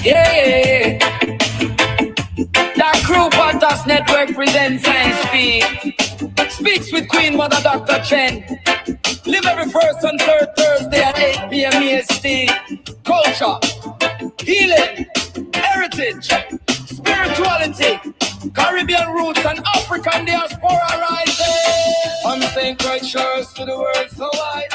Yeah. That Crew Podcast Network presents Speaks with Queen Mother Dr. Chen. Live every first and third Thursday at 8 p.m. EST. Culture, healing, heritage, spirituality, Caribbean roots and African diaspora rising. I'm saying Christ shores to the world so wide.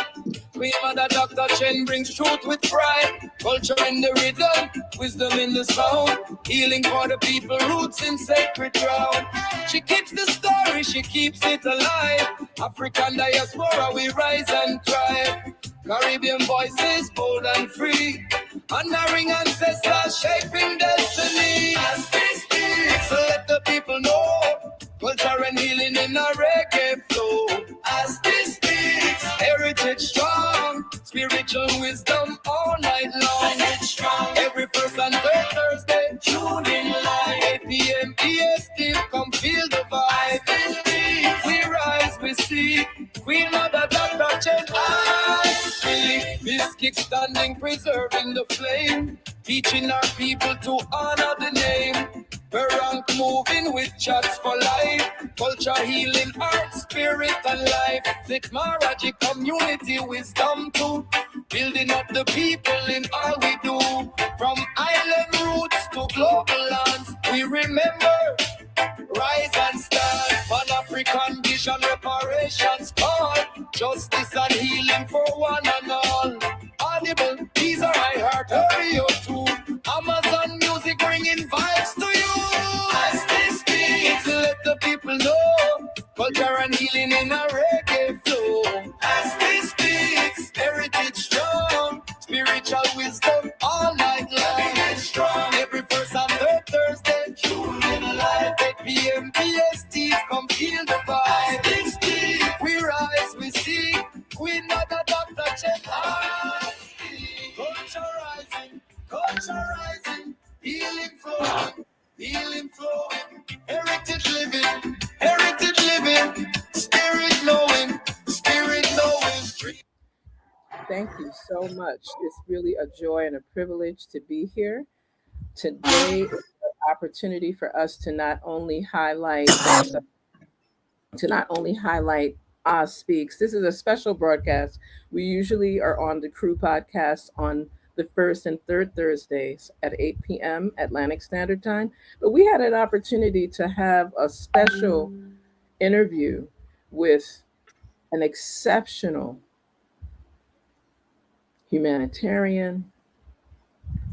Queen Mother Dr. Chen brings truth with pride. Culture in the rhythm, wisdom in the sound. Healing for the people, roots in sacred ground. She keeps the story, she keeps it alive. African diaspora, we rise and thrive. Caribbean voices, bold and free. Honoring ancestors, shaping destiny. As we speak, so let the people know. Culture and healing in a reggae flow. As we speak, heritage strong. Spiritual wisdom all night long. Strong. Every first and third Thursday, tune in live. 8 p.m. EST, come feel the vibe. We rise, we seek. Queen Mother Dr. Chen, I speak. This kickstanding, preserving the flame. Teaching our people to honor the name. Her rank moving with chats for life. Culture, healing, art, spirit, and life. Thick Maraji community wisdom too. Building up the people in all we do. From island roots to global lands. We remember, rise and stand. Pan-African vision, reparations call. Justice and healing for one and all. Audible, these are my heart, hurry up too. Amazon music bringing vibes to you. As this speaks, let the people know. Culture and healing in a reggae flow. As this speaks, heritage strong. Spiritual wisdom all night long. Strong every first and third Thursday. Tune in live 8 p.m. PST. Come feel the vibe. As this speaks, we rise, we see. Queen Mother Dr. Chen. Culture rising, healing flowing, heritage living, spirit knowing. Thank you so much. It's really a joy and a privilege to be here. Today is an opportunity for us to not only highlight ASTSpeaks. This is a special broadcast. We usually are on the Crew podcast on the first and third Thursdays at 8 p.m. Atlantic Standard Time. But we had an opportunity to have a special interview with an exceptional humanitarian,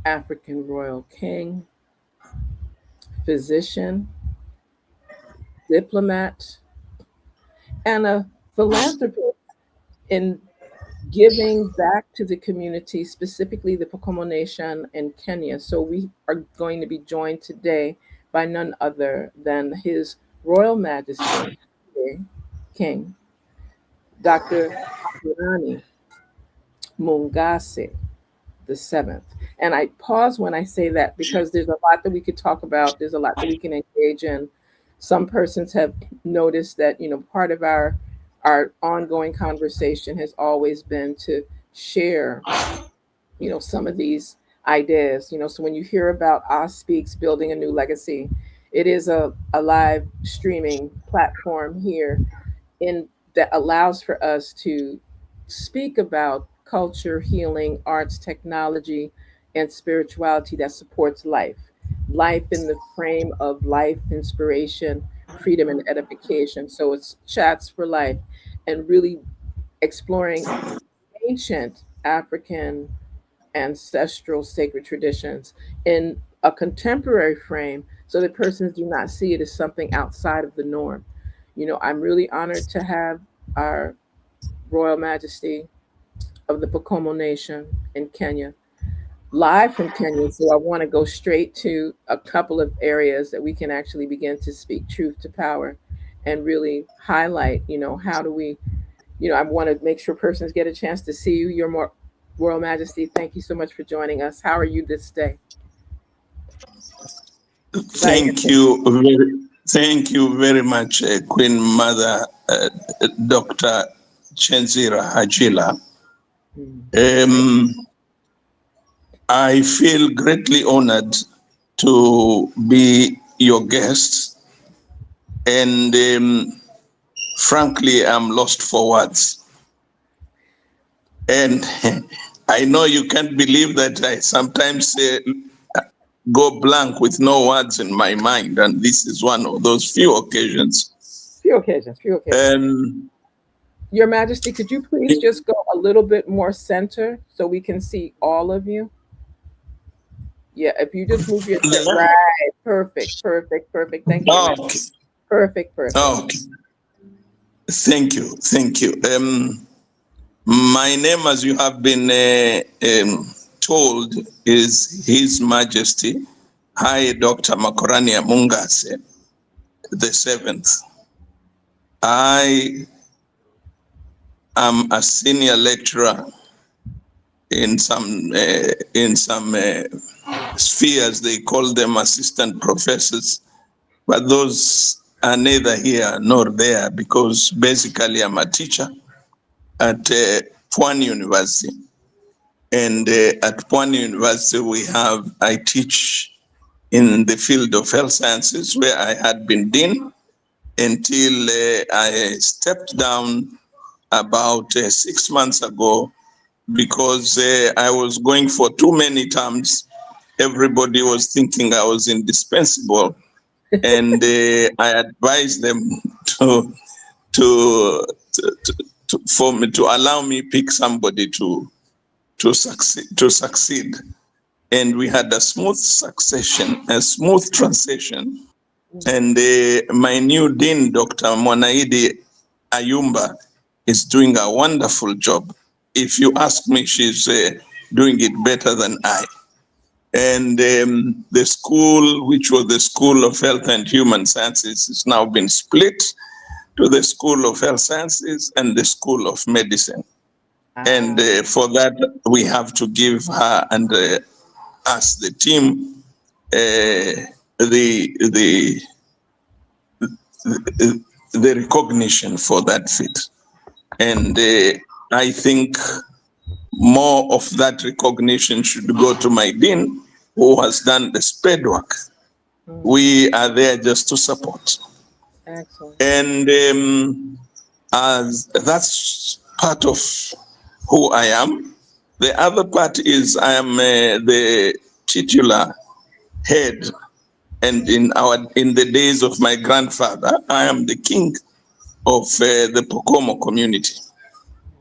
African royal king, physician, diplomat, and a philanthropist in giving back to the community, specifically the Pokomo Nation in Kenya. So we are going to be joined today by none other than His Royal Majesty, King, Dr. Makorani Mungase the Seventh. And I pause when I say that because there's a lot that we could talk about. There's a lot that we can engage in. Some persons have noticed that, part of our ongoing conversation has always been to share, some of these ideas. So when you hear about ASTSpeaks building a new legacy, it is a live streaming platform here that allows for us to speak about culture, healing, arts, technology, and spirituality that supports life in the frame of life, inspiration, freedom, and edification. So it's chats for life and really exploring ancient African ancestral sacred traditions in a contemporary frame so that persons do not see it as something outside of the norm. I'm really honored to have our Royal Majesty of the Pokomo Nation in Kenya, live from Kenya. So I want to go straight to a couple of areas that we can actually begin to speak truth to power and really highlight, how do we, I want to make sure persons get a chance to see you. Your Royal Majesty, thank you so much for joining us. How are you this day? Thank you very much, Queen Mother, Dr. Chenzira Hajila. I feel greatly honored to be your guest, and frankly, I'm lost for words. And I know you can't believe that I sometimes go blank with no words in my mind, and this is one of those few occasions. Few occasions. Your Majesty, could you please just go a little bit more center so we can see all of you? Yeah, if you just move your head right, perfect. Thank you, Your Majesty. Okay. Perfect. Okay. Thank you. My name, as you have been told, is His Majesty Haye Dr. Makorani of Pokomo the seventh. I am a senior lecturer in some spheres. They call them assistant professors, but those are neither here nor there, because basically I'm a teacher at Pwani University. And at Pwani University, I teach in the field of health sciences, where I had been dean until I stepped down about 6 months ago, because I was going for too many terms. Everybody was thinking I was indispensable, and I advised them for me to allow me pick somebody to succeed. And we had a smooth succession, a smooth transition. And my new dean, Dr. Mwanaidi Ayumba, is doing a wonderful job. If you ask me, she's doing it better than I. And the school, which was the School of Health and Human Sciences, has now been split to the School of Health Sciences and the School of Medicine. And for that, we have to give her and us, the team, the recognition for that feat. And I think more of that recognition should go to my dean, who has done the spade work. We are there just to support. Excellent. And as that's part of who I am. The other part is I am the titular head, and in the days of my grandfather, I am the king of the Pokomo community.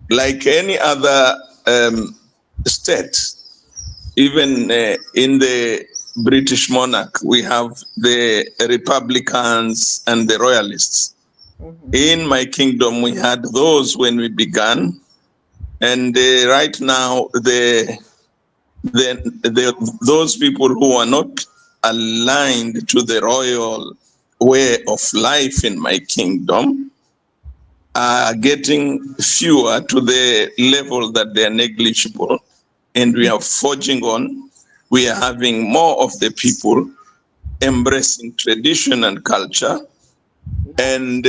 Like any other state, even in the British monarch, we have the Republicans and the Royalists. In my kingdom, we had those when we began, and right now, those people who are not aligned to the royal way of life in my kingdom are getting fewer to the level that they are negligible, and we are forging on. We are having more of the people embracing tradition and culture, and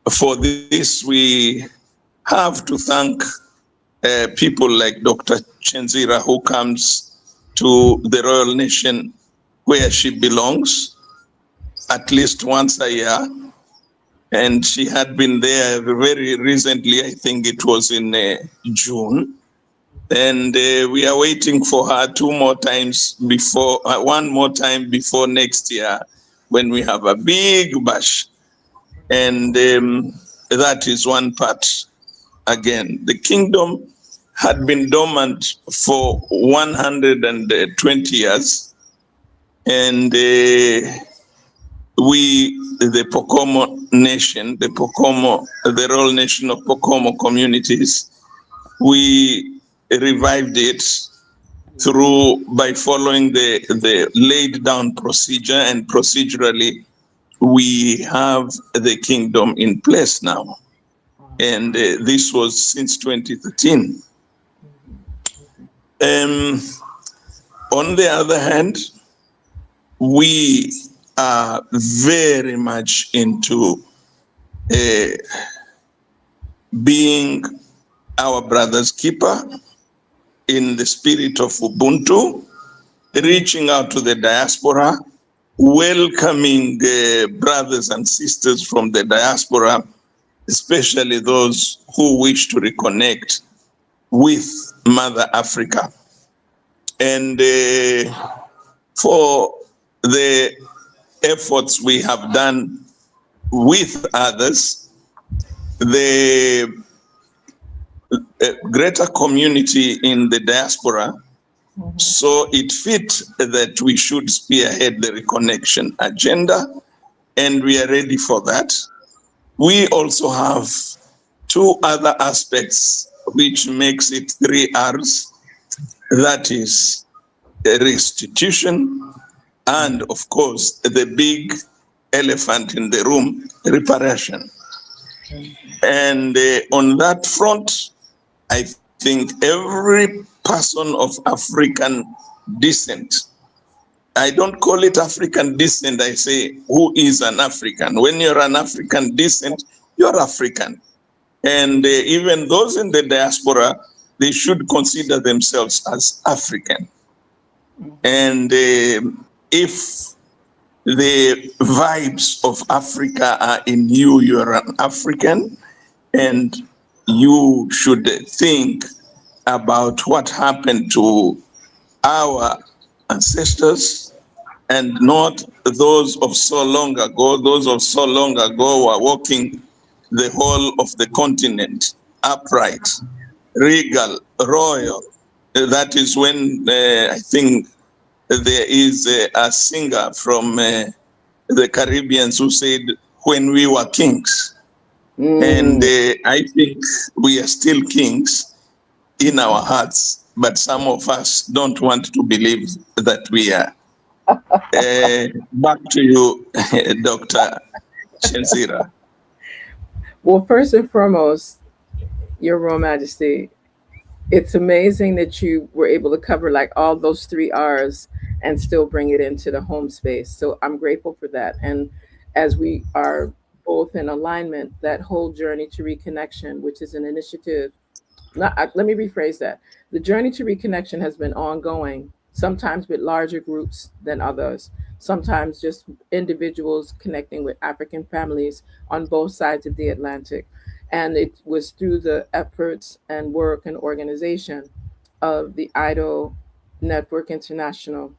for this we have to thank people like Dr. Chenzira, who comes to the royal nation where she belongs at least once a year. And she had been there very recently, I think it was in June. And we are waiting for her one more time before next year, when we have a big bash. And that is one part. Again, the kingdom had been dormant for 120 years, and we, the Pokomo nation, the royal nation of Pokomo communities, we revived it by following the laid down procedure, and procedurally we have the kingdom in place now. And this was since 2013. On the other hand, we are very much into being our brother's keeper in the spirit of Ubuntu, reaching out to the diaspora, welcoming brothers and sisters from the diaspora, especially those who wish to reconnect with Mother Africa. And for the efforts we have done with others, the greater community in the diaspora, so it fit that we should spearhead the reconnection agenda, and we are ready for that. We also have two other aspects which makes it 3 R's. That is restitution and, of course, the big elephant in the room, reparation. And on that front, I think every person of African descent, I don't call it African descent, I say who is an African. When you're an African descent, you're African. And even those in the diaspora, they should consider themselves as African. And if the vibes of Africa are in you, you're an African, and you should think about what happened to our ancestors and not those of so long ago. Those of so long ago were walking the whole of the continent upright, regal, royal. That is when I think there is a singer from the Caribbeans who said, when we were kings. And I think we are still kings in our hearts, but some of us don't want to believe that we are. Back to you, Dr. Shenzira. Well, first and foremost, Your Royal Majesty, it's amazing that you were able to cover like all those 3 R's and still bring it into the home space. So I'm grateful for that. And as we are both in alignment, that whole journey to reconnection, which is an initiative, let me rephrase that. The journey to reconnection has been ongoing, sometimes with larger groups than others, sometimes just individuals connecting with African families on both sides of the Atlantic. And it was through the efforts and work and organization of the IDO Network International,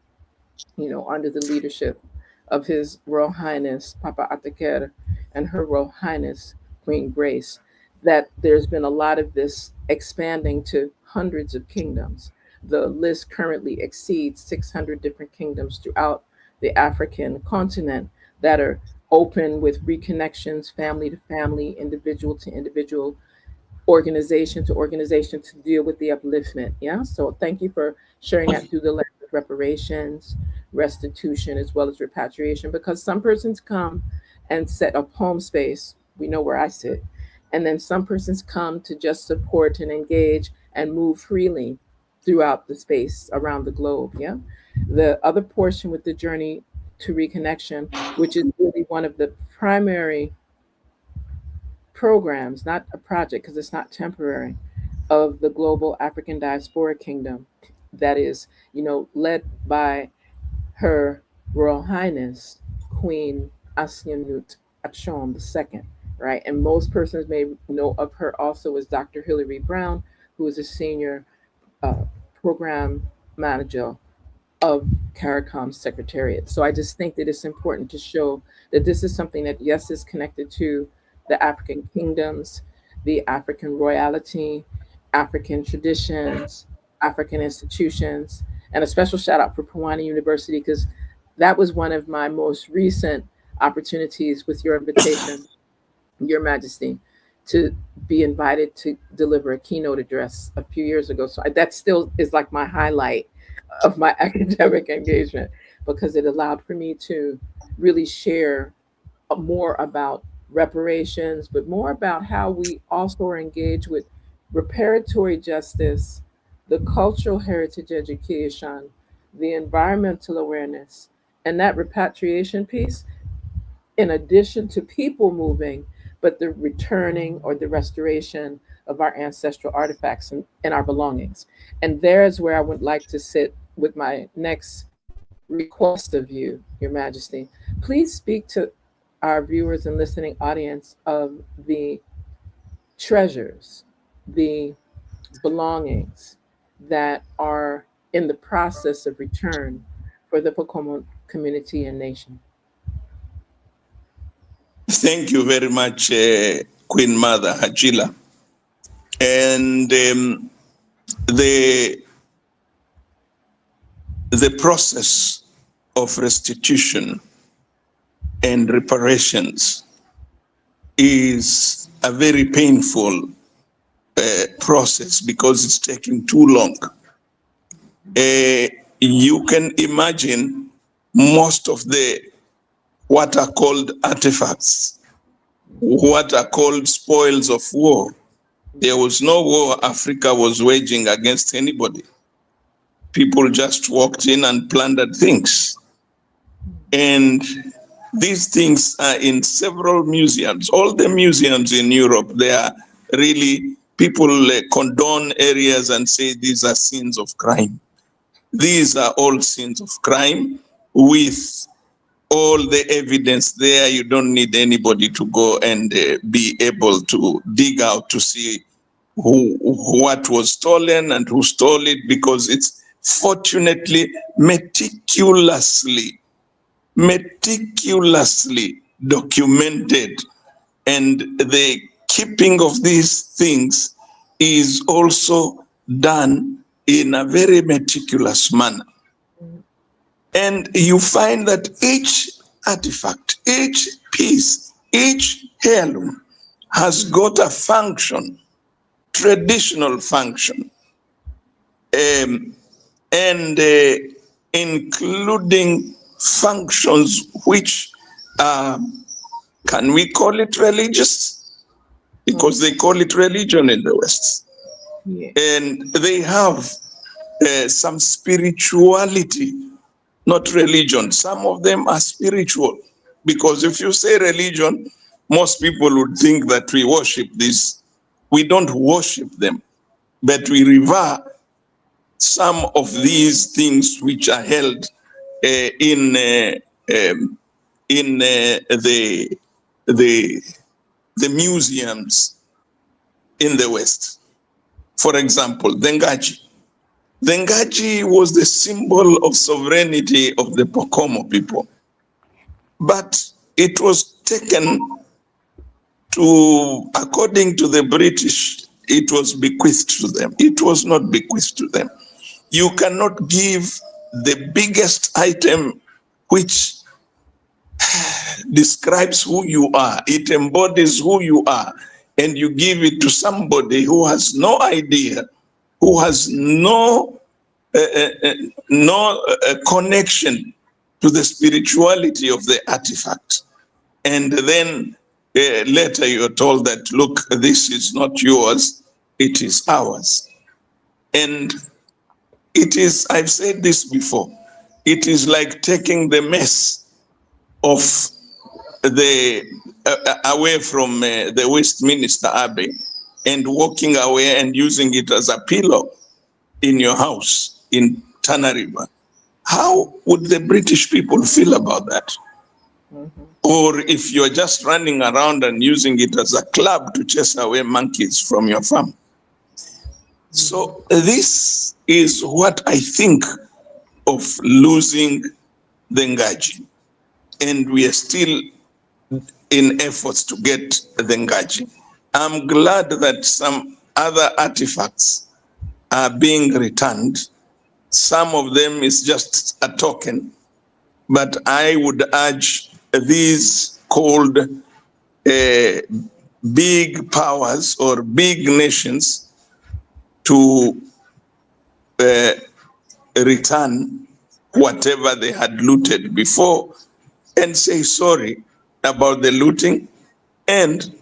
under the leadership of His Royal Highness Papa Ataker and Her Royal Highness Queen Grace, that there's been a lot of this expanding to hundreds of kingdoms. The list currently exceeds 600 different kingdoms throughout the African continent that are open with reconnections, family to family, individual to individual, organization to organization to deal with the upliftment. Yeah. So thank you for sharing that through the lens of reparations, restitution, as well as repatriation, because some persons come and set up home space. We know where I sit. And then some persons come to just support and engage and move freely throughout the space around the globe. Yeah. The other portion with the journey to reconnection, which is really one of the primary programs, not a project because it's not temporary, of the global African diaspora kingdom that is, led by Her Royal Highness Queen Asianut Achom II, right? And most persons may know of her also as Dr. Hilary Brown, who is a senior program manager of CARICOM Secretariat. So I just think that it's important to show that this is something that, yes, is connected to the African kingdoms, the African royalty, African traditions, African institutions, and a special shout out for Pawani University, because that was one of my most recent opportunities with your invitation, Your Majesty, to be invited to deliver a keynote address a few years ago. So that still is like my highlight of my academic engagement, because it allowed for me to really share more about reparations, but more about how we also are engaged with reparatory justice, the cultural heritage education, the environmental awareness, and that repatriation piece, in addition to people moving, but the returning or the restoration of our ancestral artifacts and our belongings. And there's where I would like to sit with my next request of you, Your Majesty. Please speak to our viewers and listening audience of the treasures, the belongings that are in the process of return for the Pokomo community and nation. Thank you very much, Queen Mother Hajila. And the process of restitution and reparations is a very painful process because it's taking too long. You can imagine most of the what are called artifacts, what are called spoils of war. There was no war Africa was waging against anybody. People just walked in and plundered things. And these things are in several museums. All the museums in Europe, they are really, people condone areas and say these are sins of crime. These are all sins of crime with all the evidence there. You don't need anybody to go and be able to dig out to see what was stolen and who stole it, because it's fortunately meticulously documented, and the keeping of these things is also done in a very meticulous manner. And you find that each artifact, each piece, each heirloom has got a function, traditional function, and including functions which can we call it religious? Because they call it religion in the West. Yeah. And they have some spirituality, not religion. Some of them are spiritual, because if you say religion, most people would think that we worship this. We don't worship them, but we revere some of these things which are held in the museums in the West. For example, the Ngaji. The Ngaji was the symbol of sovereignty of the Pokomo people, but it was taken to, according to the British, it was bequeathed to them. It was not bequeathed to them. You cannot give the biggest item which describes who you are, it embodies who you are, and you give it to somebody who has no idea, who has no connection to the spirituality of the artifact. And then later you're told that, look, this is not yours, it is ours. And it is, I've said this before, it is like taking the mess of the away from the Westminster Abbey and walking away and using it as a pillow in your house in Tana River. How would the British people feel about that? Mm-hmm. Or if you're just running around and using it as a club to chase away monkeys from your farm. Mm-hmm. So this is what I think of losing the Ngaji. And we are still in efforts to get the Ngaji. I'm glad that some other artifacts are being returned. Some of them is just a token, but I would urge these called big powers or big nations to return whatever they had looted before and say sorry about the looting and,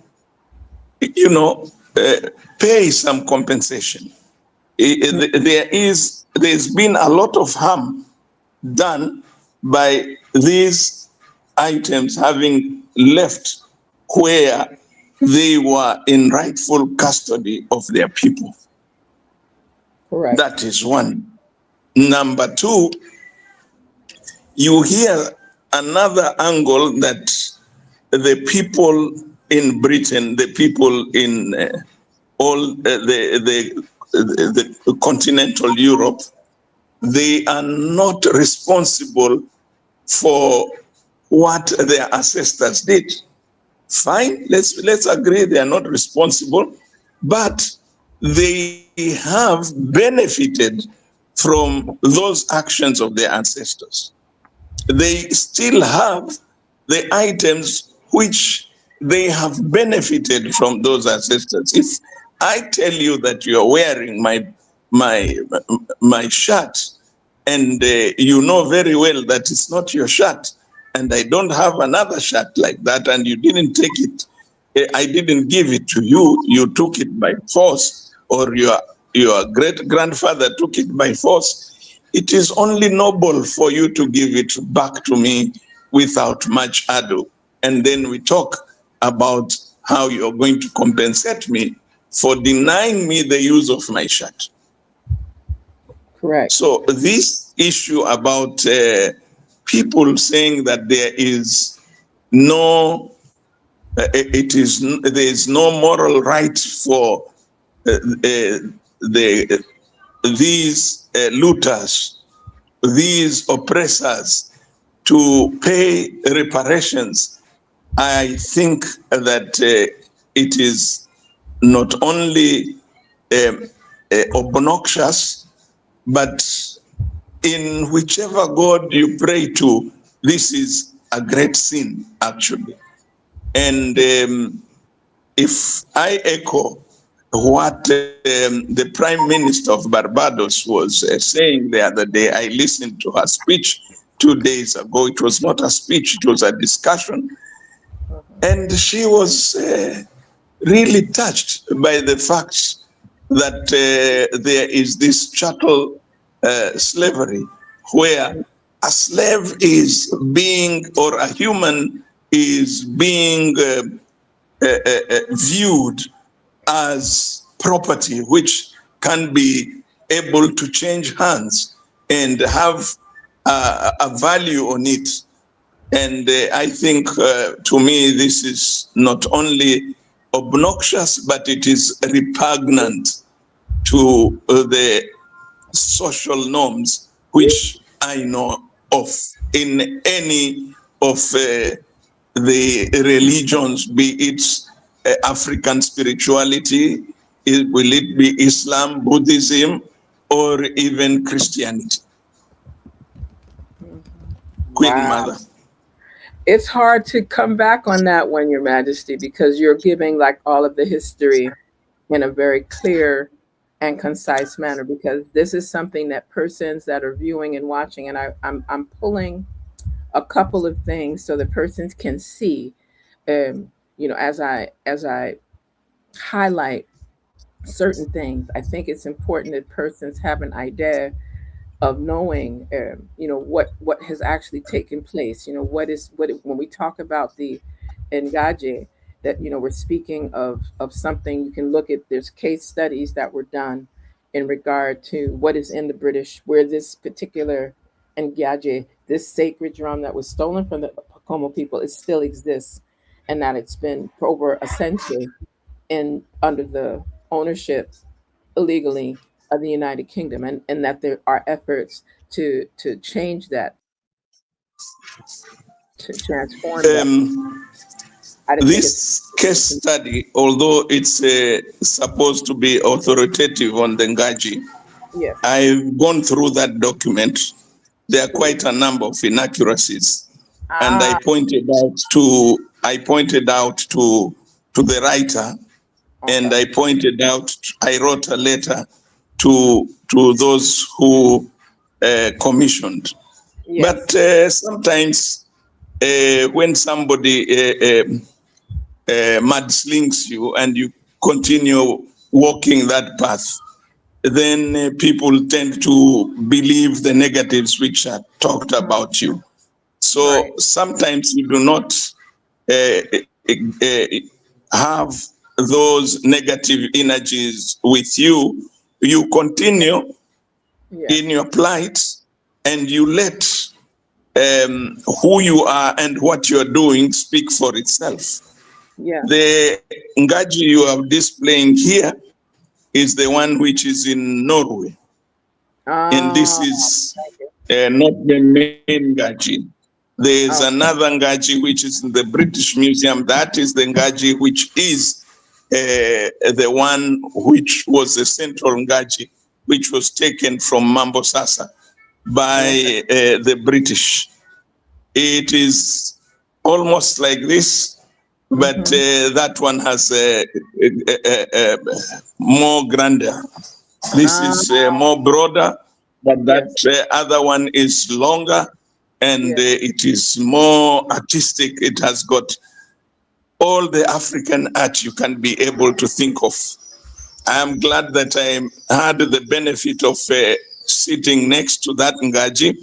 you know, pay some compensation. There's been a lot of harm done by these items having left where they were in rightful custody of their people. Correct. That is one. Number two, you hear another angle that the people in Britain, the people in all the continental Europe, they are not responsible for what their ancestors did. Fine, let's agree they are not responsible, but they have benefited from those actions of their ancestors. They still have the items which they have benefited from those ancestors. If I tell you that you are wearing my shirt, and you know very well that it's not your shirt, and I don't have another shirt like that, and you didn't take it, I didn't give it to you, you took it by force, or your great grandfather took it by force, it is only noble for you to give it back to me without much ado. And then we talk about how you're going to compensate me for denying me the use of my shirt. Correct. So this issue about people saying that there is no, there is no moral right for these looters, these oppressors, to pay reparations, I think that it is not only obnoxious, but in whichever God you pray to, this is a great sin, actually. And if I echo what the Prime Minister of Barbados was saying the other day, I listened to her speech 2 days ago. It was not a speech, it was a discussion. And she was really touched by the fact that there is this chattel slavery, where a slave is being, or a human is being viewed as property which can be able to change hands and have a value on it. And I think to me this is not only obnoxious, but it is repugnant to the social norms which I know of in any of the religions, be it African spirituality, will it be Islam, Buddhism, or even Christianity. Queen Mother. It's hard to come back on that one, Your Majesty, because you're giving like all of the history in a very clear and concise manner, because this is something that persons that are viewing and watching, and I'm pulling a couple of things so that persons can see, as I highlight certain things. I think it's important that persons have an idea of knowing, what has actually taken place. When we talk about the Ngaje, that we're speaking of something. You can look at, there's case studies that were done in regard to what is in the British, where this particular Ngaje, this sacred drum that was stolen from the Pokomo people, it still exists, and that it's been for over a century under the ownership illegally of the United Kingdom, and that there are efforts to change that, to transform that. This case study, although it's supposed to be authoritative on the Ngaji, yes, I've gone through that document. There are quite a number of inaccuracies, and I pointed out to the writer, and I I wrote a letter to those who commissioned. yes. But sometimes when somebody mudslings you and you continue walking that path, then people tend to believe the negatives which are talked about you. So sometimes you do not have those negative energies with you, you continue in your plight and you let who you are and what you're doing speak for itself. Yeah. The Ngaji you are displaying here is the one which is in Norway. And this is not the main Ngaji. There is another Ngaji which is in the British Museum. That is the Ngaji which is the one which was the central Ngaji, which was taken from Mambo Sasa by the British. It is almost like this, but that one has more grandeur. This is more broader, but that other one is longer and it is more artistic. It has got all the African art you can be able to think of. I am glad that I had the benefit of sitting next to that Ngaji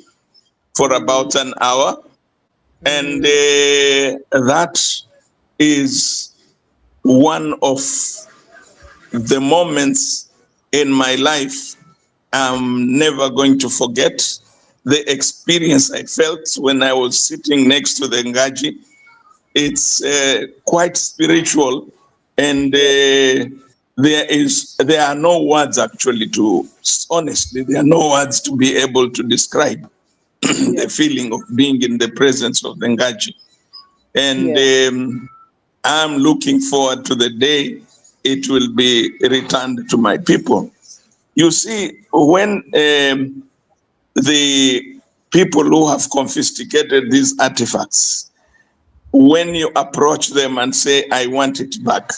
for about an hour. And that is one of the moments in my life I'm never going to forget. The experience I felt when I was sitting next to the Ngaji. It's quite spiritual, and there are no words actually honestly, there are no words to be able to describe the feeling of being in the presence of the Ngaji. And I'm looking forward to the day it will be returned to my people. You see, when the people who have confiscated these artifacts, when you approach them and say, I want it back,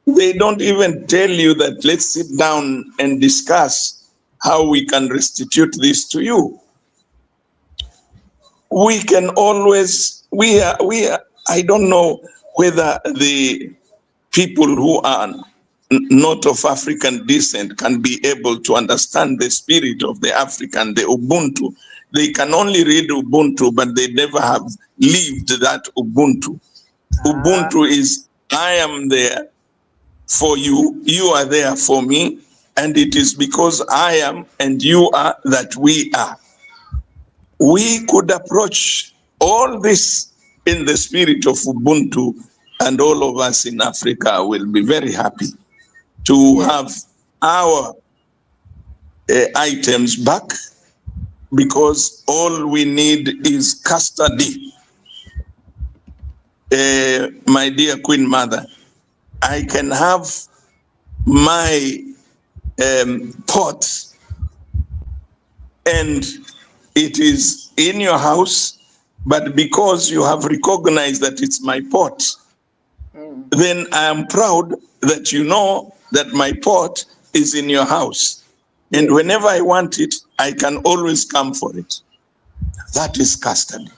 they don't even tell you that let's sit down and discuss how we can restitute this to you. We can always, I don't know whether the people who are not of African descent can be able to understand the spirit of the African, the Ubuntu. They can only read Ubuntu, but they never have lived that Ubuntu. Ubuntu is, I am there for you, you are there for me, and it is because I am and you are that we are. We could approach all this in the spirit of Ubuntu, and all of us in Africa will be very happy to have our items back, because all we need is custody. My dear Queen Mother, I can have my pot and it is in your house, but because you have recognized that it's my pot, then I am proud that you know that my pot is in your house. And whenever I want it, I can always come for it. That is custody.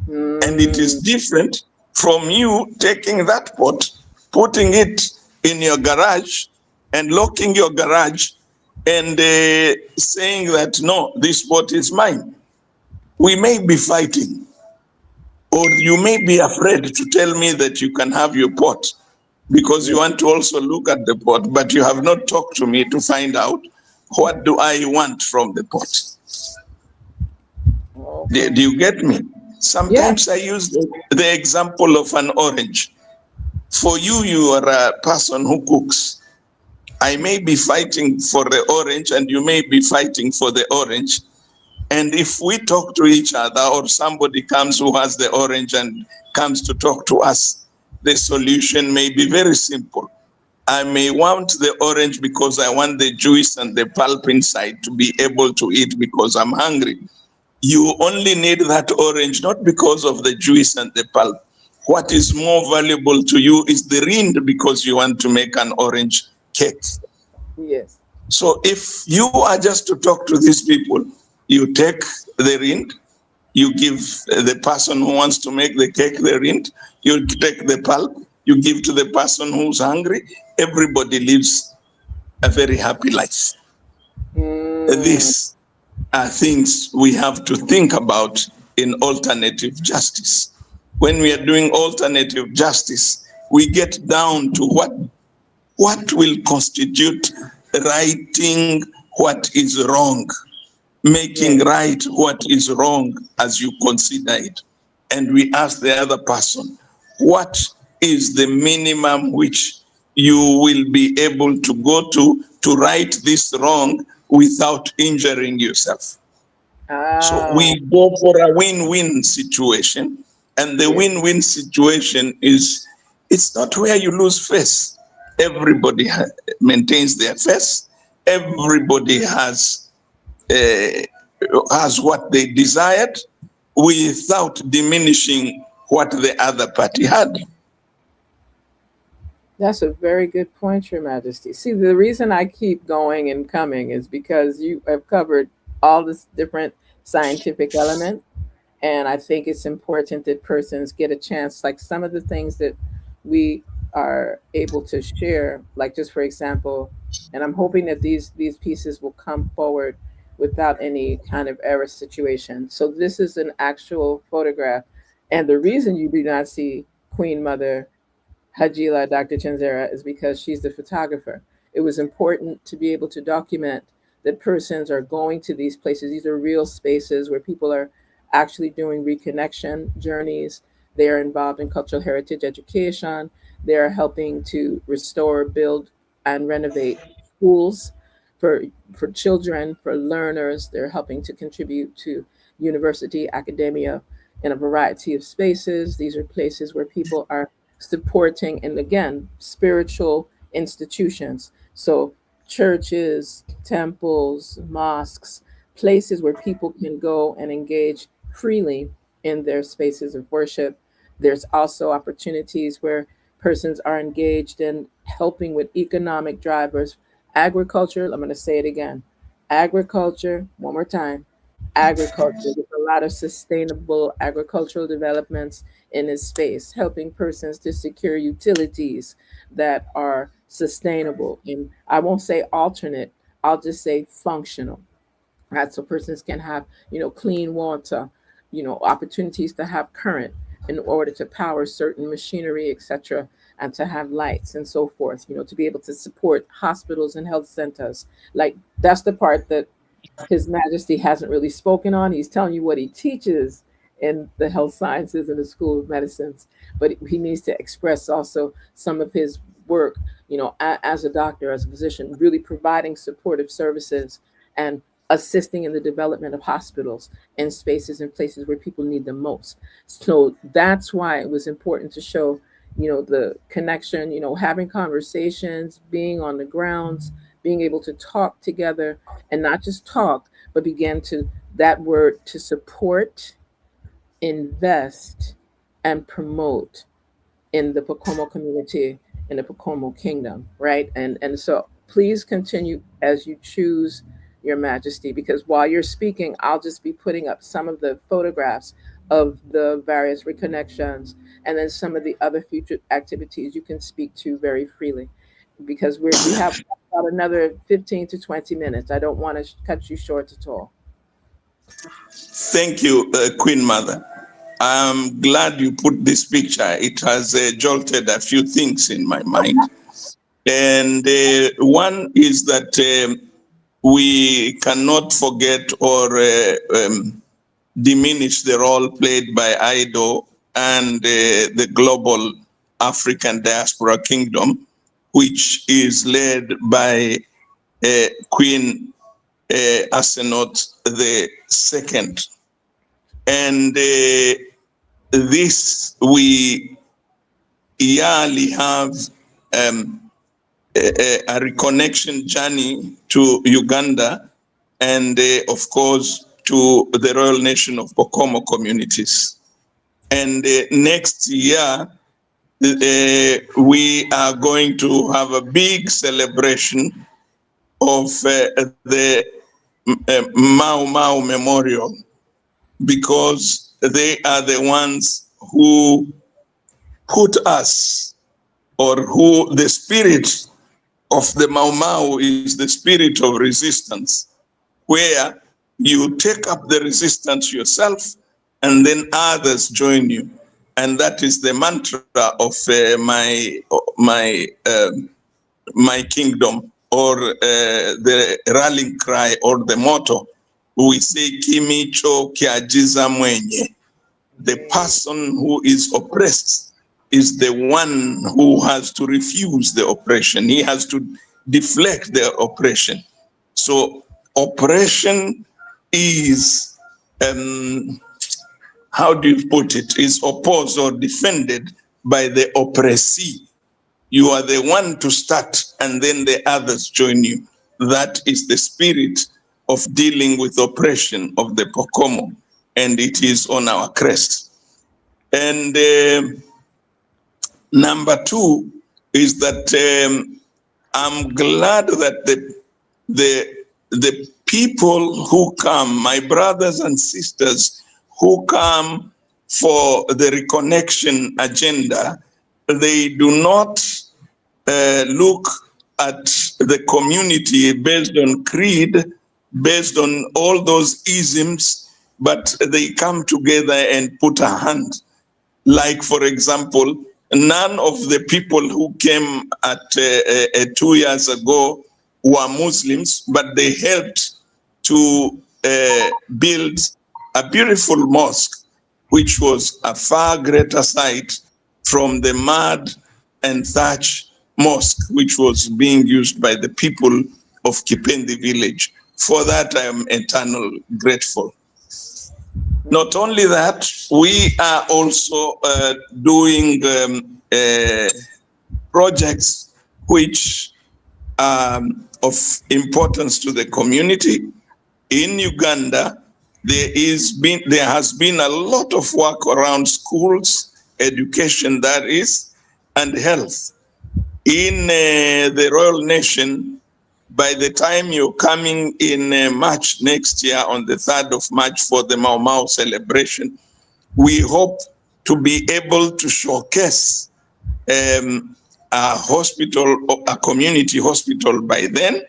And it is different from you taking that pot, putting it in your garage and locking your garage and saying that, no, this pot is mine. We may be fighting, or you may be afraid to tell me that you can have your pot because you want to also look at the pot, but you have not talked to me to find out what do I want from the pot. Do you get me? Sometimes I use the example of an orange. For you, you are a person who cooks. I may be fighting for the orange and you may be fighting for the orange. And if we talk to each other, or somebody comes who has the orange and comes to talk to us, the solution may be very simple. I may want the orange because I want the juice and the pulp inside to be able to eat because I'm hungry. You only need that orange, not because of the juice and the pulp. What is more valuable to you is the rind, because you want to make an orange cake. Yes. So if you are just to talk to these people, you take the rind, you give the person who wants to make the cake the rind, you take the pulp, you give to the person who's hungry. Everybody lives a very happy life. These are things we have to think about in alternative justice. When we are doing alternative justice, we get down to what will constitute righting what is wrong, making right what is wrong as you consider it. And we ask the other person, what is the minimum which you will be able to go to right this wrong without injuring yourself? So we go for a win-win situation, and the win-win situation is, it's not where you lose face. Everybody maintains their face. Everybody has what they desired without diminishing what the other party had. That's a very good point, Your Majesty. See, the reason I keep going and coming is because you have covered all this different scientific elements. And I think it's important that persons get a chance, like some of the things that we are able to share, like just for example, and I'm hoping that these pieces will come forward without any kind of error situation. So this is an actual photograph. And the reason you do not see Queen Mother Hajila, Dr. Chanzera, is because she's the photographer. It was important to be able to document that persons are going to these places. These are real spaces where people are actually doing reconnection journeys. They are involved in cultural heritage education. They are helping to restore, build, and renovate schools for, for children, for learners. They're helping to contribute to university, academia, in a variety of spaces. These are places where people are supporting, and again, spiritual institutions. So churches, temples, mosques, places where people can go and engage freely in their spaces of worship. There's also opportunities where persons are engaged in helping with economic drivers. Agriculture, I'm going to say it again. Agriculture, one more time. Agriculture. There's a lot of sustainable agricultural developments in this space, helping persons to secure utilities that are sustainable. And I won't say alternate, I'll just say functional, right? So persons can have, clean water, opportunities to have current in order to power certain machinery, etc., and to have lights and so forth, to be able to support hospitals and health centers. Like that's the part that His Majesty hasn't really spoken on. He's telling you what he teaches in the health sciences and the School of Medicines, but he needs to express also some of his work, as a doctor, as a physician, really providing supportive services and assisting in the development of hospitals and spaces and places where people need them most. So that's why it was important to show, the connection, having conversations, being on the grounds, being able to talk together, and not just talk, but begin to, that word, to support, invest, and promote in the Pokomo community, in the Pokomo kingdom, right? And so please continue as you choose, Your Majesty, because while you're speaking, I'll just be putting up some of the photographs of the various reconnections, and then some of the other future activities you can speak to very freely, because we have about another 15 to 20 minutes. I don't want to cut you short at all. Thank you, Queen Mother. I'm glad you put this picture. It has jolted a few things in my mind. And one is that we cannot forget or diminish the role played by IDO and the global African diaspora kingdom, which is led by Queen Asenot II. And this, we yearly have a reconnection journey to Uganda and, of course, to the Royal Nation of Pokomo communities. And next year, we are going to have a big celebration of the Mau Mau Memorial, because they are the ones who put us, or who the spirit of the Mau Mau is the spirit of resistance, where you take up the resistance yourself and then others join you. and that is the mantra of my kingdom, or the rallying cry, or the motto. We say kimicho kiajiza mwenye. The person who is oppressed is the one who has to refuse the oppression. He has to deflect the oppression. So oppression is, how do you put it, is opposed or defended by the oppressee. You are the one to start, and then the others join you. That is the spirit of dealing with oppression of the Pokomo, and it is on our crest. And number two is that I'm glad that the people who come, my brothers and sisters who come for the reconnection agenda, they do not look at the community based on creed, based on all those isms, but they come together and put a hand. Like, for example, none of the people who came at 2 years ago were Muslims, but they helped to build a beautiful mosque, which was a far greater sight from the mud and thatch mosque, which was being used by the people of Kipendi village. For that, I am eternally grateful. Not only that, we are also doing projects which are of importance to the community. In Uganda, there has been a lot of work around schools, education, that is, and health. In the Royal Nation, by the time you're coming in March next year, on the 3rd of March, for the Mau Mau celebration, we hope to be able to showcase a hospital, a community hospital by then.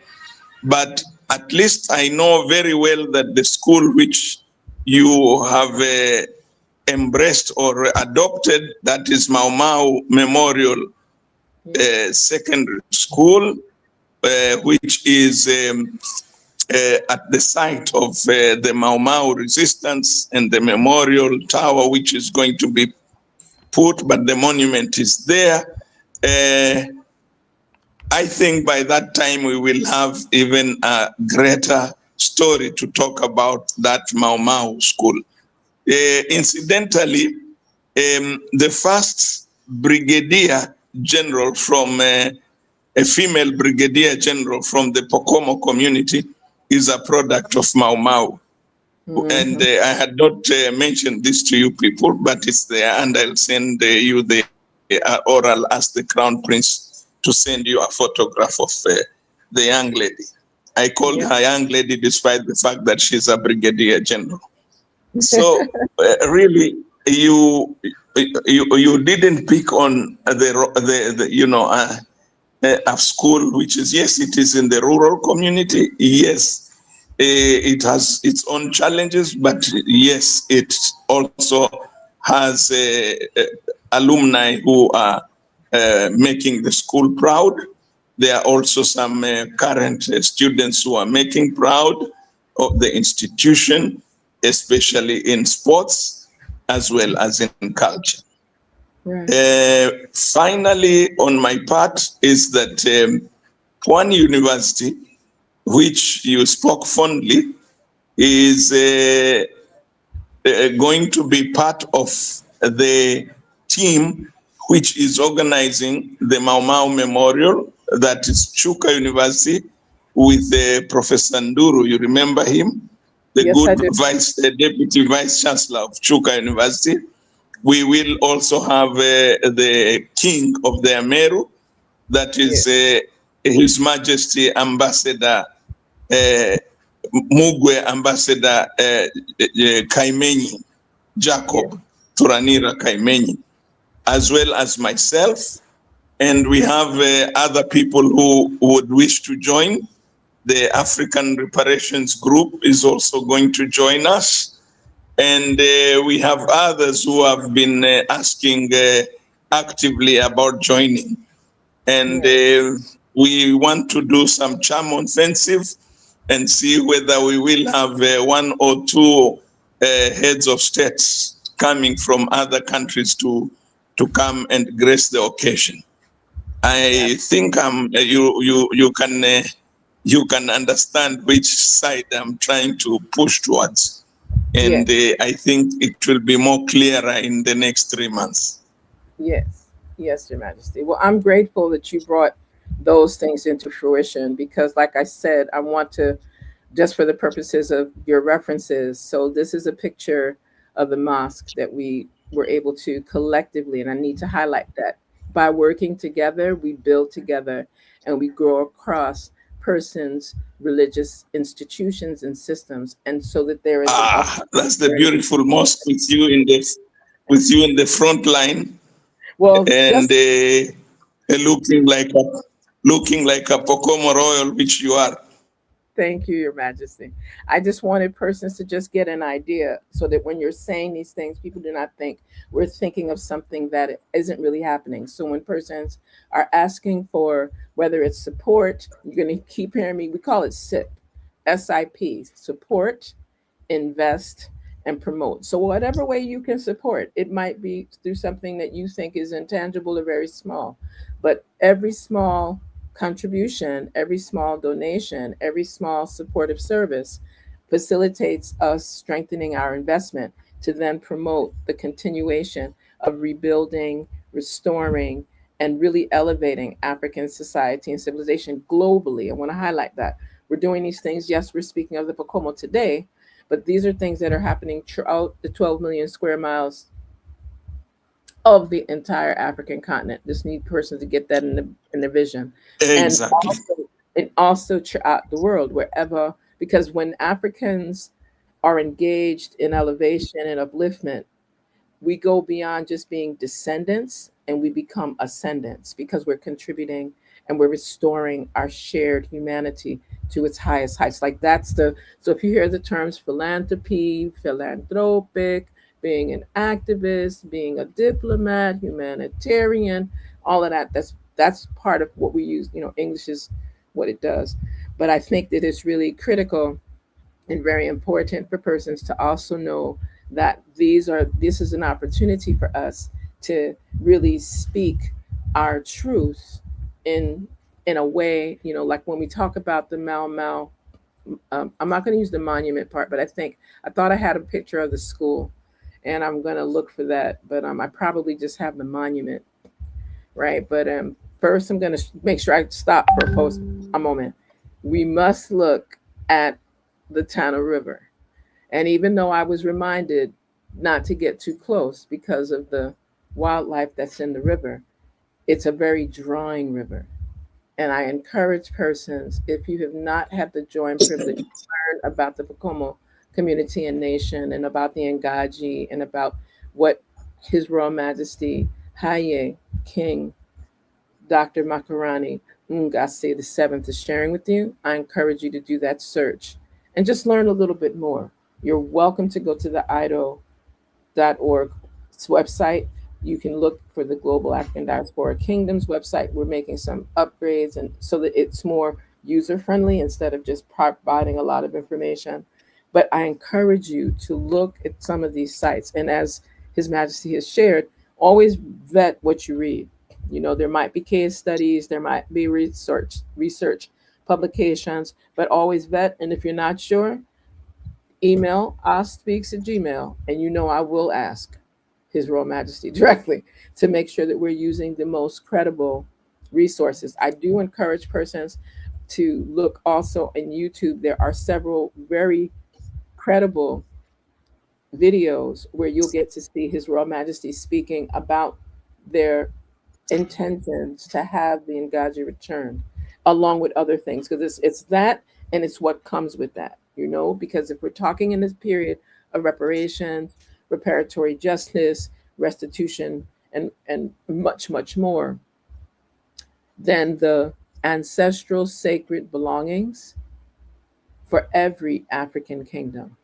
But at least I know very well that the school which you have embraced or adopted, that is Mau Mau Memorial Secondary School, which is at the site of the Mau Mau resistance, and the memorial tower which is going to be put, but the monument is there. I think by that time we will have even a greater story to talk about that Mau Mau school. Incidentally, the first brigadier general from a female brigadier general from the Pokomo community is a product of Mau Mau. And I had not mentioned this to you people, but it's there, and I'll send you the, or I'll ask the Crown Prince to send you a photograph of the young lady. I called her young lady despite the fact that she's a brigadier general. So really, you didn't pick on the you know, a school which is, yes, it is in the rural community. Yes, it has its own challenges, but yes, it also has alumni who are making the school proud. There are also some current students who are making proud of the institution, especially in sports as well as in culture. Right. Finally, on my part, is that one university, which you spoke fondly, is going to be part of the team which is organizing the Mau Mau Memorial, that is Chuka University, with Professor Nduru. You remember him? The good deputy vice chancellor of Chuka University. We will also have the king of the Ameru, that is His Majesty Ambassador Mugwe, Ambassador Kaimenyi, Jacob Turanira Kaimenyi, as well as myself. And we have other people who would wish to join. The African Reparations Group is also going to join us. And we have others who have been asking actively about joining. And we want to do some charm offensive and see whether we will have one or two heads of states coming from other countries to come and grace the occasion. I think you can understand which side I'm trying to push towards, and Yes. I think it will be more clearer in the next 3 months. Yes, yes, Your Majesty. Well, I'm grateful that you brought those things into fruition because, like I said, I want to, just for the purposes of your references, so this is a picture of the mosque that we were able to collectively, and I need to highlight that by working together, we build together and we grow across persons, religious institutions, and systems, and so that there is an That's the beautiful mosque with you in the front line, well, and just looking like a Pokomo royal, which you are. thank you, Your Majesty. I just wanted persons to just get an idea so that when you're saying these things, people do not think we're thinking of something that isn't really happening. So when persons are asking for whether it's support, you're going to keep hearing me. We call it SIP, SIP, support, invest, and promote. So whatever way you can support, it might be through something that you think is intangible or very small, but every small contribution, every small donation, every small supportive service facilitates us strengthening our investment to then promote the continuation of rebuilding, restoring, and really elevating African society and civilization globally. I want to highlight that. We're doing these things. Yes, we're speaking of the Pokomo today, but these are things that are happening throughout the 12 million square miles of the entire African continent. Just need persons to get that in the vision, and Exactly. also throughout the world, wherever. Because when Africans are engaged in elevation and upliftment, we go beyond just being descendants and we become ascendants because we're contributing and we're restoring our shared humanity to its highest heights. Like that's the so if you hear the terms philanthropy, philanthropic, being an activist, being a diplomat, humanitarian, all of that, that's part of what we use. English is what it does. But I think that it's really critical and very important for persons to also know that this is an opportunity for us to really speak our truth in in a way, like when we talk about the Mau Mau. I'm not going to use the monument part, but I thought I had a picture of the school, and I'm going to look for that. But I probably just have the monument, right? But first, I'm going to make sure I stop for a moment. We must look at the Tana River. And even though I was reminded not to get too close because of the wildlife that's in the river, it's a very drawing river. And I encourage persons, if you have not had the joy and privilege to learn about the Pokomo community and nation and about the Ngaji and about what His Royal Majesty Haye, King Dr. Makorani Ngase the Seventh is sharing with you, I encourage you to do that search and just learn a little bit more. You're welcome to go to the IDO.org website. You can look for the Global African Diaspora Kingdoms website. We're making some upgrades and so that it's more user friendly instead of just providing a lot of information. But I encourage you to look at some of these sites. And as His Majesty has shared, always vet what you read. There might be case studies, there might be research publications, but always vet. And if you're not sure, email ASTSpeaks at Gmail, and I will ask His Royal Majesty directly to make sure that we're using the most credible resources. I do encourage persons to look also in YouTube. There are several very credible videos where you'll get to see His Royal Majesty speaking about their intentions to have the Ngaji returned, along with other things, because it's that and it's what comes with that, because if we're talking in this period of reparations, reparatory justice, restitution, and much, much more, then the ancestral sacred belongings for every African kingdom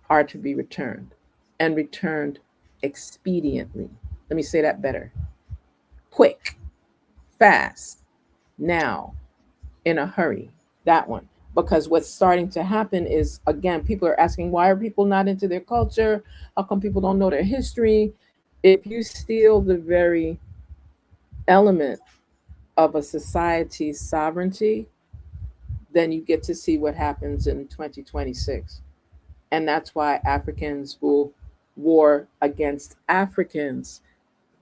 are to be returned, and returned expediently. Let me say that better. Quick, fast, now, in a hurry. That one. Because what's starting to happen is, again, people are asking, why are people not into their culture? How come people don't know their history? If you steal the very element of a society's sovereignty, then you get to see what happens in 2026. And that's why Africans will war against Africans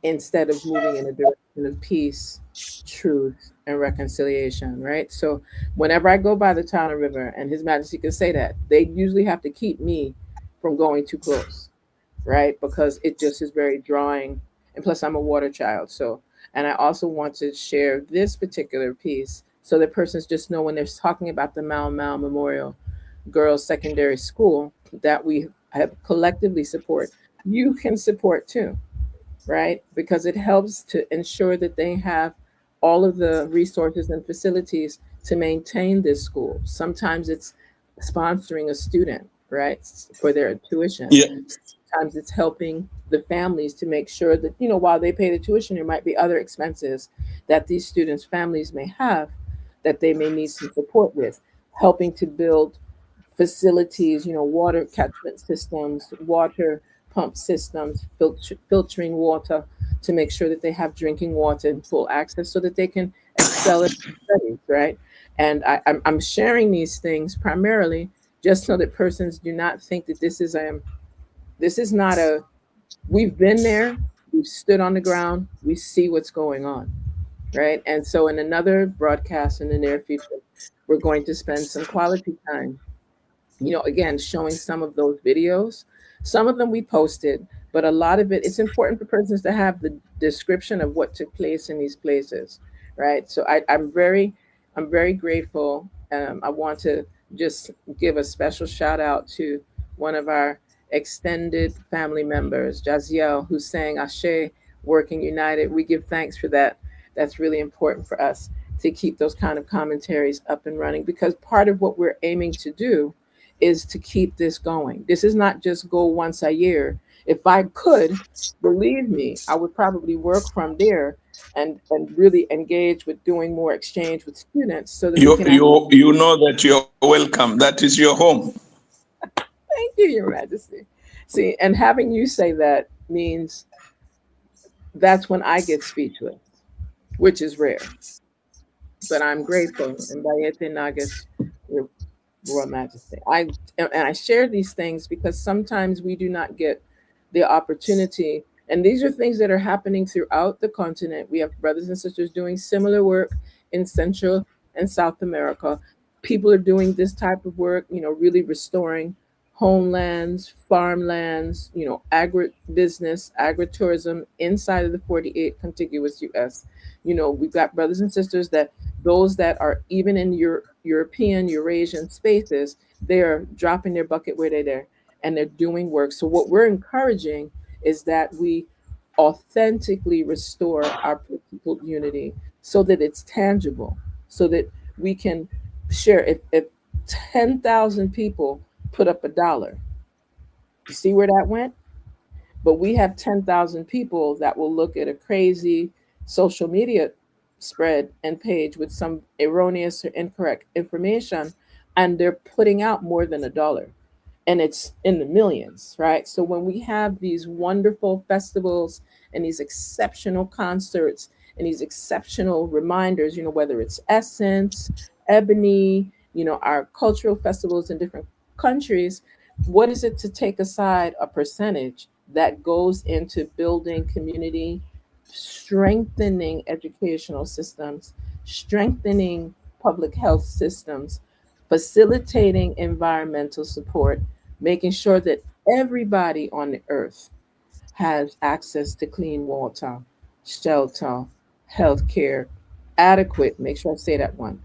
instead of moving in a direction of peace, truth, and reconciliation, right? So whenever I go by the Tana River, and His Majesty can say that, they usually have to keep me from going too close, right? Because it just is very drawing. And plus, I'm a water child. So, and I also want to share this particular piece so that persons just know when they're talking about the Mau Mau Memorial Girls Secondary School that we have collectively support, you can support too, right? Because it helps to ensure that they have all of the resources and facilities to maintain this school. Sometimes it's sponsoring a student, right, for their tuition. Yeah, Sometimes it's helping the families to make sure that, while they pay the tuition, there might be other expenses that these students' families may have that they may need some support with, helping to build facilities, water catchment systems, water pump systems, filtering water to make sure that they have drinking water and full access so that they can excel in studies, right? And I'm sharing these things primarily just so that persons do not think that this is not a, we've been there, we've stood on the ground, we see what's going on, right? And so in another broadcast in the near future, we're going to spend some quality time, again, showing some of those videos. Some of them we posted, but a lot of it, it's important for persons to have the description of what took place in these places, right? So I'm very grateful. I want to just give a special shout out to one of our extended family members, Jaziel, who's saying Ashe, working united. We give thanks for that. That's really important for us to keep those kind of commentaries up and running, because part of what we're aiming to do is to keep this going. This is not just go once a year. If I could, believe me, I would probably work from there and really engage with doing more exchange with students so that we you can you you know that you're welcome. That is your home. thank you, Your Majesty. See, and having you say that means that's when I get speechless, which is rare. But I'm grateful. And Bayete Nagas, Your Royal Majesty. I share these things because sometimes we do not get the opportunity. And these are things that are happening throughout the continent. We have brothers and sisters doing similar work in Central and South America. People are doing this type of work, really restoring homelands, farmlands, agribusiness, agritourism inside of the 48 contiguous US. We've got brothers and sisters that those that are even in European, Eurasian spaces, they are dropping their bucket where they're there and they're doing work. So what we're encouraging is that we authentically restore our political unity so that it's tangible, so that we can share. If 10,000 people put up $1, you see where that went? But we have 10,000 people that will look at a crazy social media spread and page with some erroneous or incorrect information, and they're putting out more than $1, and it's in the millions, right? So when we have these wonderful festivals and these exceptional concerts and these exceptional reminders, whether it's Essence, Ebony, our cultural festivals in different countries, what is it to take aside a percentage that goes into building community, strengthening educational systems, strengthening public health systems, facilitating environmental support, making sure that everybody on the earth has access to clean water, shelter, healthcare, adequate, make sure I say that one,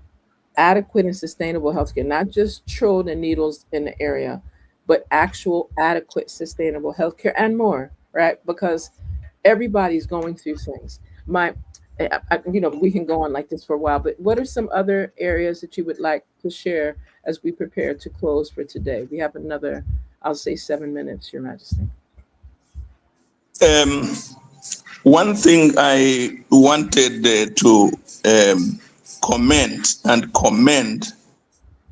adequate and sustainable healthcare, not just trode and needles in the area, but actual adequate, sustainable healthcare and more, right? Because everybody's going through things. We can go on like this for a while, but what are some other areas that you would like to share as we prepare to close for today? We have I'll say 7 minutes, Your Majesty. One thing I wanted to comment and commend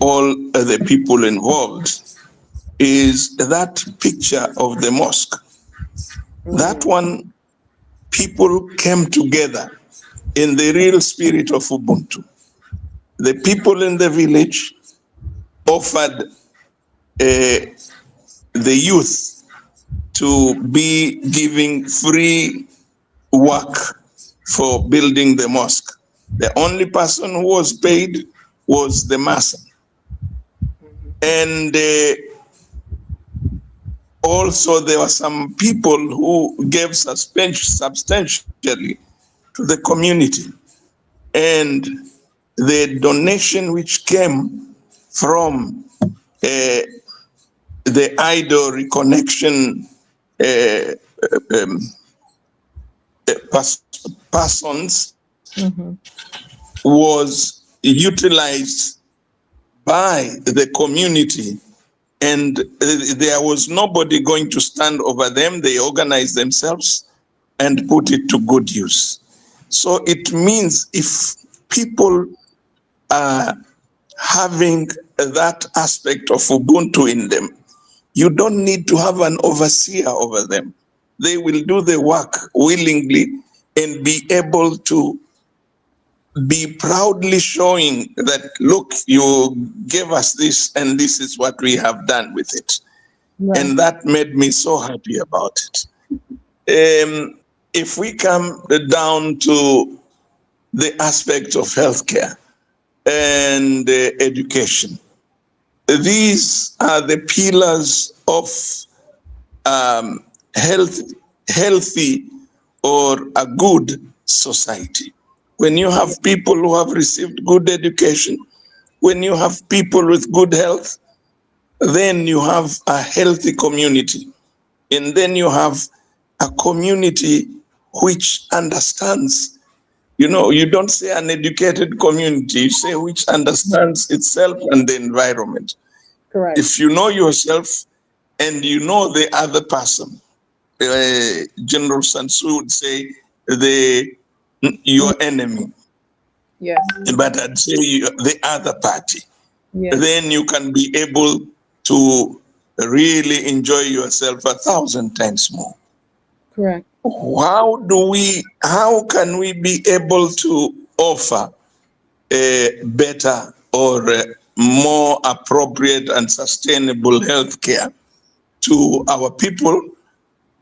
all the people involved is that picture of the mosque. That one, people came together in the real spirit of Ubuntu. The people in the village offered the youth to be giving free work for building the mosque. The only person who was paid was the mason. And also there were some people who gave substantially to the community. And the donation which came from the idol reconnection persons was utilized by the community, and there was nobody going to stand over them. They organized themselves and put it to good use. So it means if people are having that aspect of Ubuntu in them, you don't need to have an overseer over them. They will do the work willingly and be able to be proudly showing that, look, you gave us this and this is what we have done with it. Right. And that made me so happy about it. If we come down to the aspect of healthcare and education, these are the pillars of healthy or a good society. When you have people who have received good education, when you have people with good health, then you have a healthy community. And then you have a community which understands. You know, you don't say an educated community, you say which understands itself and the environment. Correct. If you know yourself and you know the other person, General Sansu would say your enemy. Yes. But I'd say the other party. Yes. Then you can be able to really enjoy yourself 1,000 times more. Correct. How can we be able to offer a better or more appropriate and sustainable health care to our people?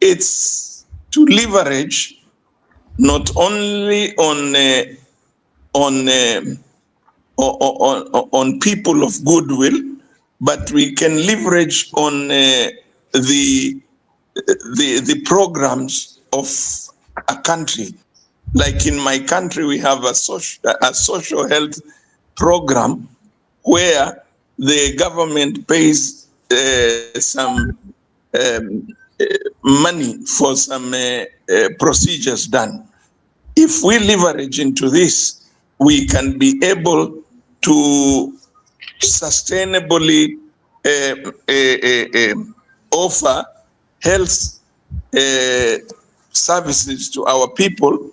It's to leverage not only on people of goodwill, but we can leverage on the programs of a country. Like in my country, we have a social health program where the government pays some money for some procedures done. If we leverage into this, we can be able to sustainably offer health services to our people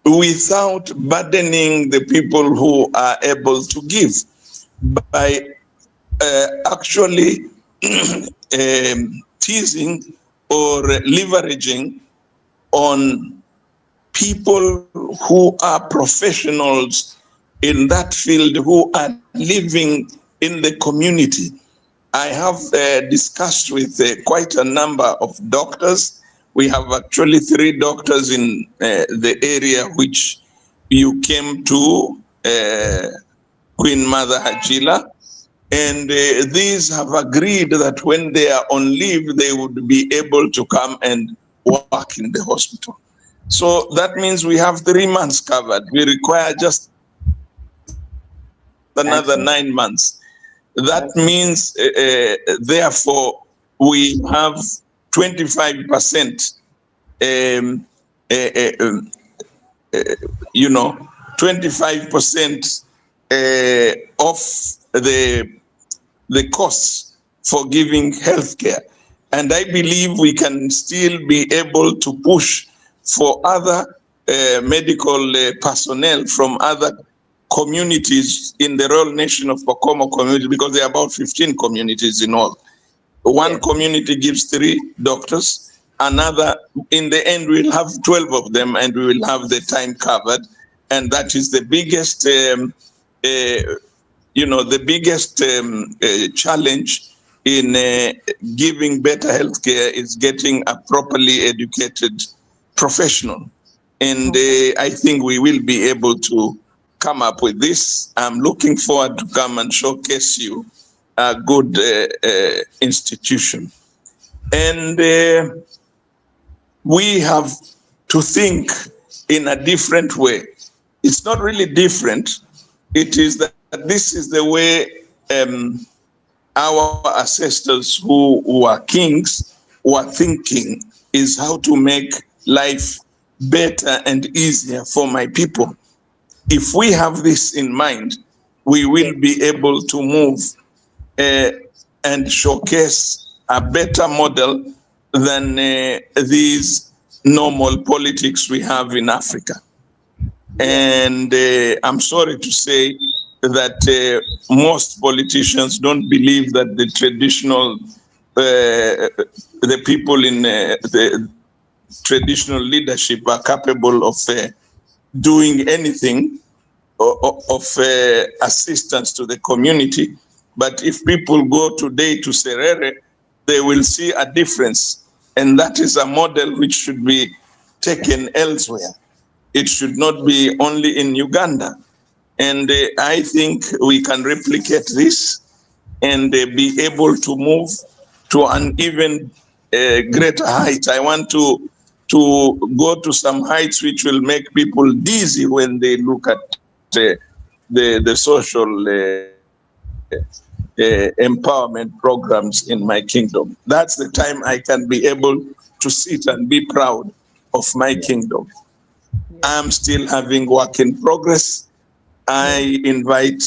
without burdening the people who are able to give, by actually teasing or leveraging on people who are professionals in that field, who are living in the community. I have discussed with quite a number of doctors. We have actually 3 doctors in the area which you came to, Queen Mother Hajila, and these have agreed that when they are on leave, they would be able to come and work in the hospital. So that means we have 3 months covered. We require just another 9 months. That means, therefore, we have 25%, 25% of the costs for giving healthcare. And I believe we can still be able to push for other medical personnel from other communities in the Royal Nation of Pokomo community, because there are about 15 communities in all. One community gives 3 doctors, another, in the end, we'll have 12 of them, and we will have the time covered. And that is the biggest, the biggest challenge in giving better healthcare is getting a properly educated professional. And I think we will be able to come up with this. I'm looking forward to come and showcase you a good institution. And we have to think in a different way. It's not really different. It is that this is the way our ancestors who are kings were thinking, is how to make life better and easier for my people. If we have this in mind, we will be able to move and showcase a better model than these normal politics we have in Africa. And I'm sorry to say that most politicians don't believe that the traditional, the people in the traditional leadership are capable of doing anything of assistance to the community. But if people go today to Serere, they will see a difference. And that is a model which should be taken elsewhere. It should not be only in Uganda. And I think we can replicate this and be able to move to an even greater height. I want to go to some heights which will make people dizzy when they look at the social empowerment programs in my kingdom. That's the time I can be able to sit and be proud of my kingdom. I'm still having work in progress. I invite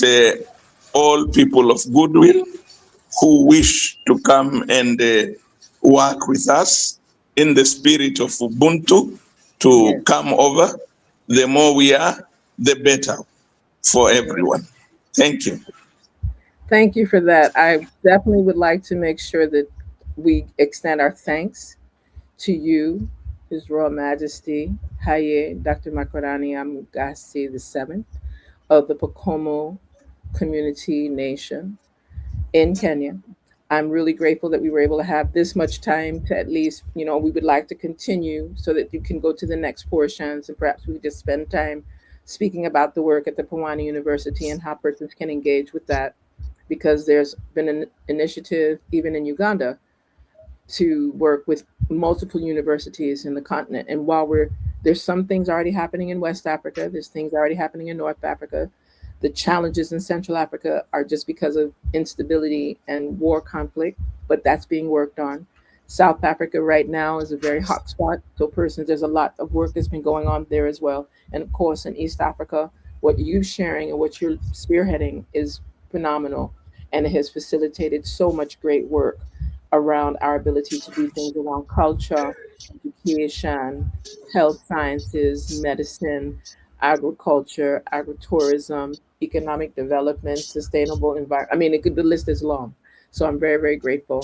all people of goodwill who wish to come and work with us in the spirit of Ubuntu to come over. The more we are, the better for everyone. Thank you. Thank you for that. I definitely would like to make sure that we extend our thanks to you, His Royal Majesty Haye Dr. Makorani of the 7th of the Pokomo Community Nation in Kenya. I'm really grateful that we were able to have this much time to at least, we would like to continue so that you can go to the next portions, and perhaps we just spend time speaking about the work at the Pawani University and how persons can engage with that, because there's been an initiative even in Uganda to work with multiple universities in the continent. And while there's some things already happening in West Africa, there's things already happening in North Africa. The challenges in Central Africa are just because of instability and war conflict, but that's being worked on. South Africa right now is a very hot spot. So there's a lot of work that's been going on there as well. And of course, in East Africa, what you're sharing and what you're spearheading is phenomenal. And it has facilitated so much great work around our ability to do things around culture, education, health sciences, medicine, agriculture, agritourism, economic development, sustainable environment. I mean, the list is long. So I'm very, very grateful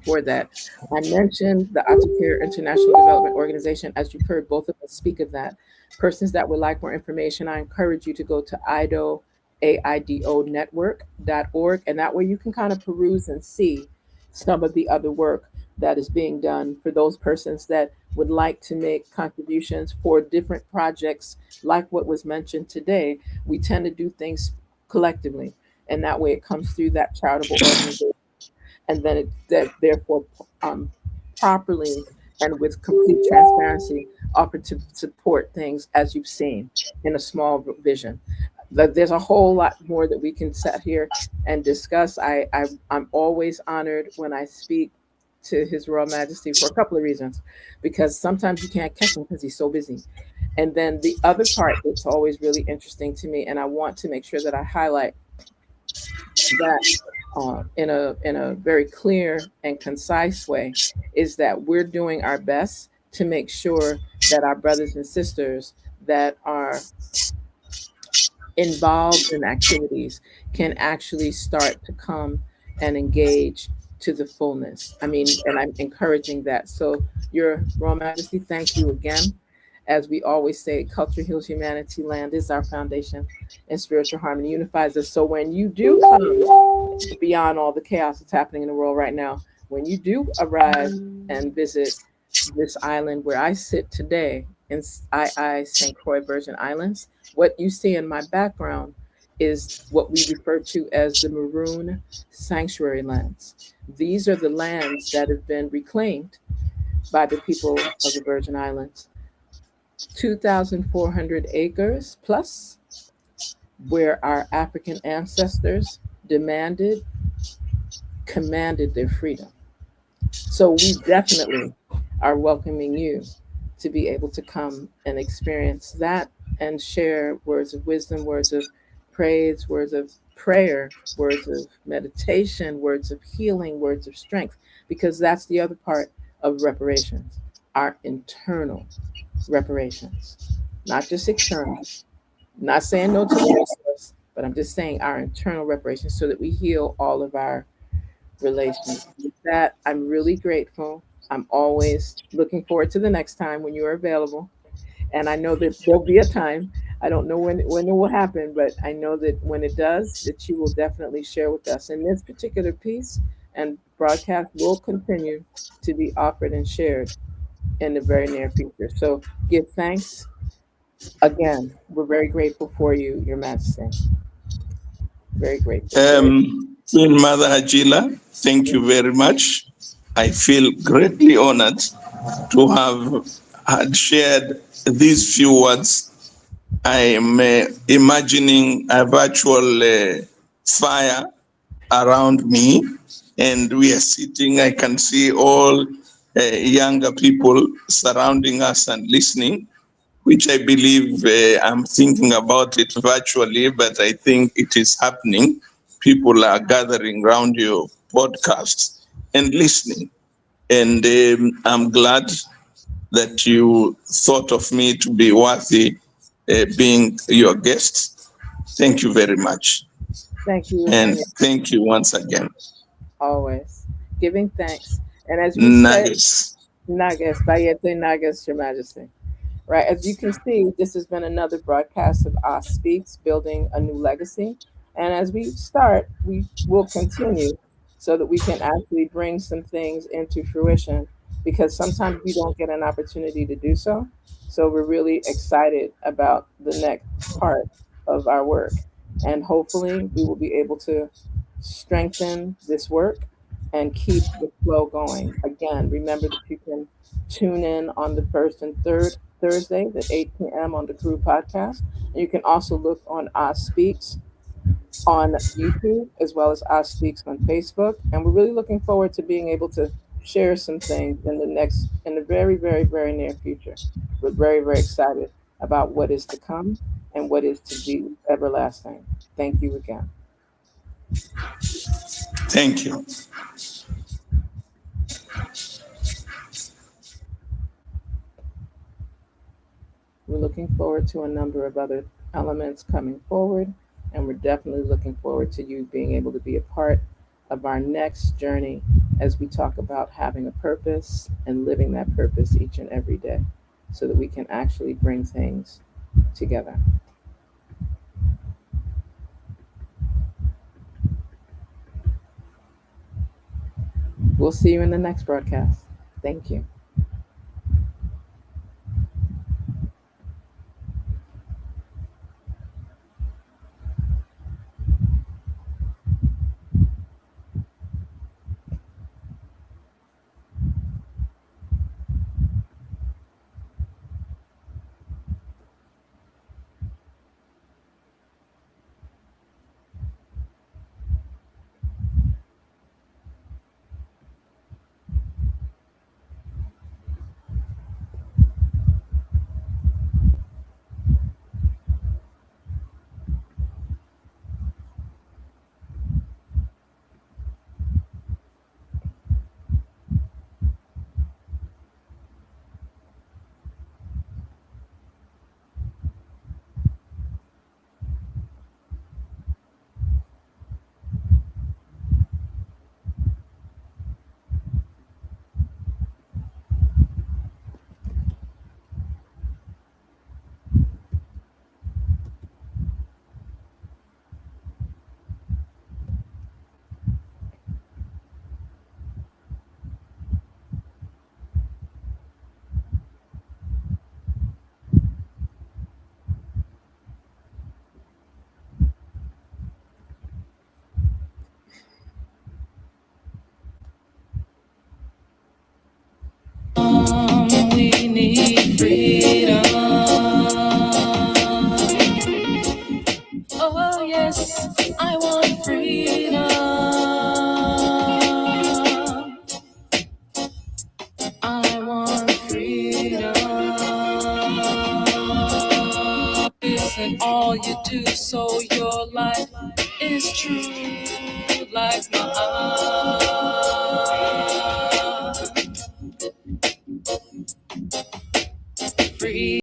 for that. I mentioned the Atapir International Development Organization. As you've heard both of us speak of that. Persons that would like more information, I encourage you to go to AIDO network.org, and that way you can kind of peruse and see some of the other work that is being done for those persons that would like to make contributions for different projects like what was mentioned today. We tend to do things collectively, and that way it comes through that charitable organization, and then therefore properly and with complete transparency offered to support things as you've seen in a small vision. There's a whole lot more that we can sit here and discuss. I'm always honored when I speak to His Royal Majesty for a couple of reasons, because sometimes you can't catch him because he's so busy. And then the other part that's always really interesting to me, and I want to make sure that I highlight that in a very clear and concise way is that we're doing our best to make sure that our brothers and sisters that are involved in activities can actually start to come and engage to the fullness. I mean, and I'm encouraging that. So, Your Royal Majesty, thank you again. As we always say, culture heals humanity, land is our foundation, and spiritual harmony unifies us. So, when you do come beyond all the chaos that's happening in the world right now, when you do arrive and visit this island where I sit today in St. Croix Virgin Islands, what you see in my background is what we refer to as the Maroon Sanctuary lands. These are the lands that have been reclaimed by the people of the Virgin Islands. 2,400 acres plus, where our African ancestors demanded, commanded their freedom. So we definitely are welcoming you to be able to come and experience that and share words of wisdom, words of praise, words of prayer, words of meditation, words of healing, words of strength, because that's the other part of reparations, our internal reparations, not just external. Not saying no to the resource, but I'm just saying our internal reparations so that we heal all of our relations. With that, I'm really grateful. I'm always looking forward to the next time when you're available. And I know that there'll be a time. I don't know when it will happen, but I know that when it does, that you will definitely share with us. And this particular piece and broadcast will continue to be offered and shared in the very near future. So give thanks again. We're very grateful for you, Your Majesty. Very grateful. Very. Queen Mother Hajila, thank you very much. I feel greatly honored to have had shared these few words. I am imagining a virtual fire around me, and we are sitting. I can see all younger people surrounding us and listening, which I believe I'm thinking about it virtually, but I think it is happening. People are gathering around your podcast and listening. And I'm glad that you thought of me to be worthy being your guest. Thank you very much. Thank you And again. thank you once again. Always giving thanks. And as we said, Nagas. Nagas, Bayete Nagas, Your Majesty. Right, as you can see, this has been another broadcast of ASTSpeaks, building a new legacy. And as we start, we will continue so that we can actually bring some things into fruition because sometimes we don't get an opportunity to do so. So we're really excited about the next part of our work. And hopefully, we will be able to strengthen this work and keep the flow going. Again, remember that you can tune in on the first and third Thursdays at 8 p.m. on the Crew Podcast. And you can also look on Speaks on YouTube as well as Speaks on Facebook. And we're really looking forward to being able to share some things in the very, very, very near future. We're very, very excited about what is to come and what is to be everlasting. Thank you again. Thank you. We're looking forward to a number of other elements coming forward, and we're definitely looking forward to you being able to be a part of our next journey as we talk about having a purpose and living that purpose each and every day so that we can actually bring things together. We'll see you in the next broadcast. Thank you. do so your life is true like mine. Free.